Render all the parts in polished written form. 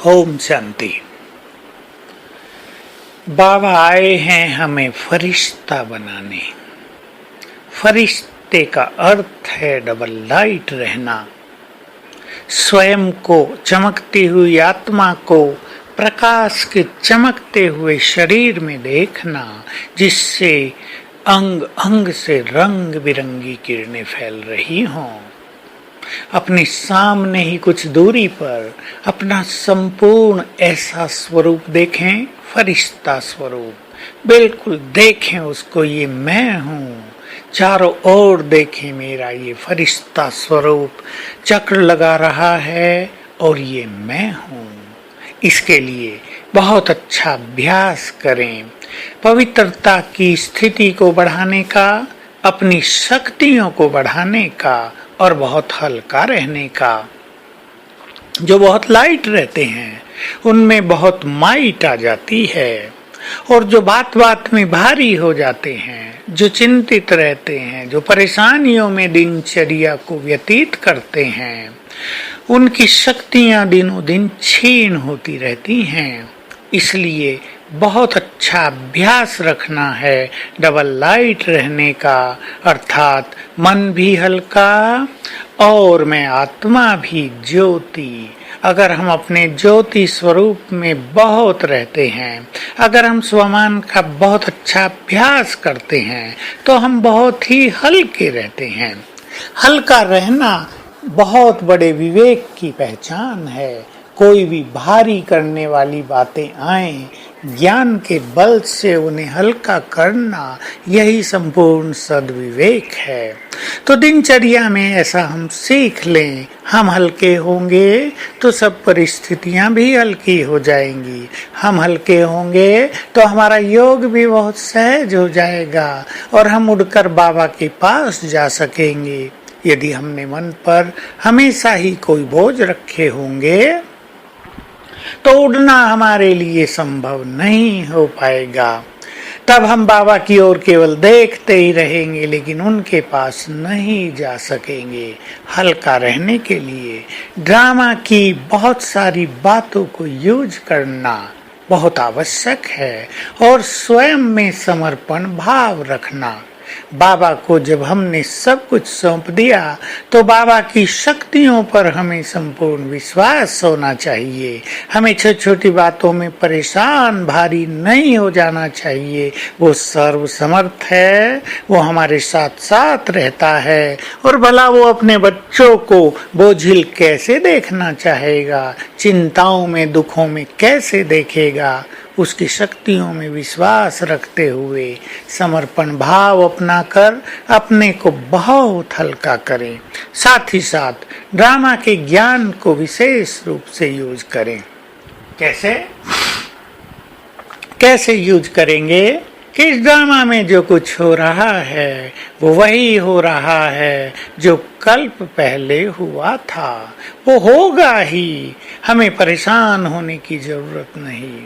ओम शांति। बाबा आए हैं हमें फरिश्ता बनाने। फरिश्ते का अर्थ है डबल लाइट रहना, स्वयं को चमकती हुई आत्मा को प्रकाश के चमकते हुए शरीर में देखना, जिससे अंग अंग से रंग बिरंगी किरणें फैल रही हों। अपने सामने ही कुछ दूरी पर अपना संपूर्ण ऐसा स्वरूप देखें, फरिश्ता स्वरूप बिल्कुल देखें उसको, ये मैं हूँ। चारों ओर देखें मेरा ये फरिश्ता स्वरूप चक्र लगा रहा है और ये मैं हूँ। इसके लिए बहुत अच्छा अभ्यास करें, पवित्रता की स्थिति को बढ़ाने का, अपनी शक्तियों को बढ़ाने का और बहुत हल्का रहने का। जो बहुत लाइट रहते हैं उनमें बहुत माइट आ जाती है, और जो बात बात में भारी हो जाते हैं, जो चिंतित रहते हैं, जो परेशानियों में दिनचर्या को व्यतीत करते हैं, उनकी शक्तियां दिनों दिन क्षीण होती रहती हैं। इसलिए बहुत अच्छा अभ्यास रखना है डबल लाइट रहने का, अर्थात मन भी हल्का और मैं आत्मा भी ज्योति। अगर हम अपने ज्योति स्वरूप में बहुत रहते हैं, अगर हम स्वमान का बहुत अच्छा अभ्यास करते हैं, तो हम बहुत ही हल्के रहते हैं। हल्का रहना बहुत बड़े विवेक की पहचान है। कोई भी भारी करने वाली बातें आए, ज्ञान के बल से उन्हें हल्का करना, यही संपूर्ण सद्विवेक है। तो दिनचर्या में ऐसा हम सीख लें। हम हल्के होंगे तो सब परिस्थितियां भी हल्की हो जाएंगी। हम हल्के होंगे तो हमारा योग भी बहुत सहज हो जाएगा और हम उड़कर बाबा के पास जा सकेंगे। यदि हमने मन पर हमेशा ही कोई बोझ रखे होंगे तो उड़ना हमारे लिए संभव नहीं हो पाएगा। तब हम बाबा की ओर केवल देखते ही रहेंगे, लेकिन उनके पास नहीं जा सकेंगे। हल्का रहने के लिए ड्रामा की बहुत सारी बातों को यूज करना बहुत आवश्यक है, और स्वयं में समर्पण भाव रखना। बाबा को जब हमने सब कुछ सौंप दिया तो बाबा की शक्तियों पर हमें संपूर्ण विश्वास होना चाहिए। हमें छोटी छोटी बातों में परेशान भारी नहीं हो जाना चाहिए। वो सर्वसमर्थ है, वो हमारे साथ साथ रहता है, और भला वो अपने बच्चों को बोझिल कैसे देखना चाहेगा, चिंताओं में दुखों में कैसे देखेगा। उसकी शक्तियों में विश्वास रखते हुए समर्पण भाव अपनाकर अपने को बहुत हल्का करें। साथ ही साथ ड्रामा के ज्ञान को विशेष रूप से यूज करें। कैसे यूज करेंगे कि इस ड्रामा में जो कुछ हो रहा है वो वही हो रहा है जो कल्प पहले हुआ था, वो होगा ही। हमें परेशान होने की जरूरत नहीं।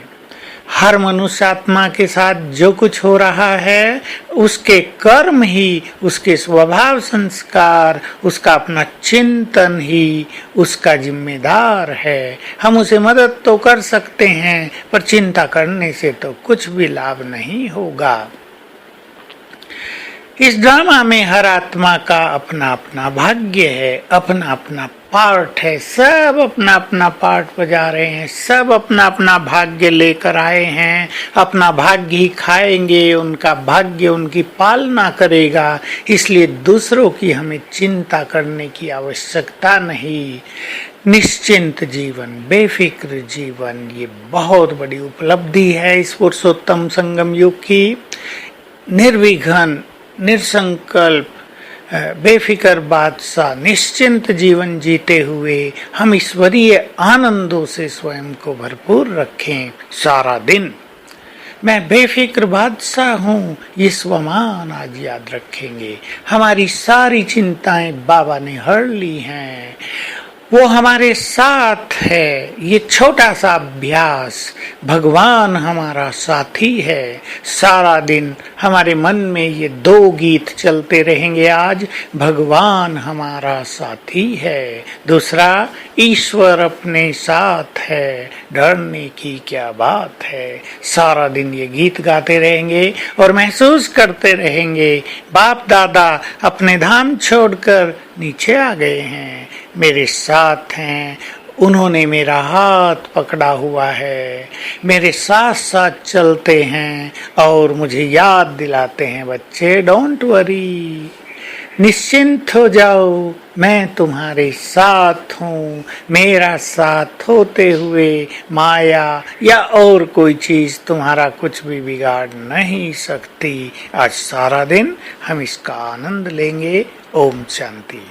हर मनुष्य आत्मा के साथ जो कुछ हो रहा है उसके कर्म ही, उसके स्वभाव संस्कार, उसका अपना चिंतन ही उसका जिम्मेदार है। हम उसे मदद तो कर सकते हैं, पर चिंता करने से तो कुछ भी लाभ नहीं होगा। इस ड्रामा में हर आत्मा का अपना अपना भाग्य है, अपना अपना पार्ट है। सब अपना अपना पार्ट बजा रहे हैं, सब अपना अपना भाग्य लेकर आए हैं। अपना भाग्य ही खाएंगे, उनका भाग्य उनकी पालना करेगा। इसलिए दूसरों की हमें चिंता करने की आवश्यकता नहीं। निश्चिंत जीवन, बेफिक्र जीवन, ये बहुत बड़ी उपलब्धि है इस पुरुषोत्तम संगम युग की। निर्विघ्न, निसंकल्प, बेफिक्र बादशाह निश्चिंत जीवन जीते हुए हम ईश्वरीय आनंदों से स्वयं को भरपूर रखें। सारा दिन मैं बेफिक्र बादशाह हूँ, ये स्वमान आज याद रखेंगे। हमारी सारी चिंताएं बाबा ने हर ली हैं, वो हमारे साथ है। ये छोटा सा अभ्यास, भगवान हमारा साथी है। सारा दिन हमारे मन में ये दो गीत चलते रहेंगे। आज भगवान हमारा साथी है, दूसरा ईश्वर अपने साथ है, डरने की क्या बात है। सारा दिन ये गीत गाते रहेंगे और महसूस करते रहेंगे बाप दादा अपने धाम छोड़कर नीचे आ गए हैं, मेरे साथ हैं, उन्होंने मेरा हाथ पकड़ा हुआ है, मेरे साथ साथ चलते हैं और मुझे याद दिलाते हैं, बच्चे डोंट वरी, निश्चिंत हो जाओ, मैं तुम्हारे साथ हूँ। मेरा साथ होते हुए माया या और कोई चीज तुम्हारा कुछ भी बिगाड़ नहीं सकती। आज सारा दिन हम इसका आनंद लेंगे। ओम शांति।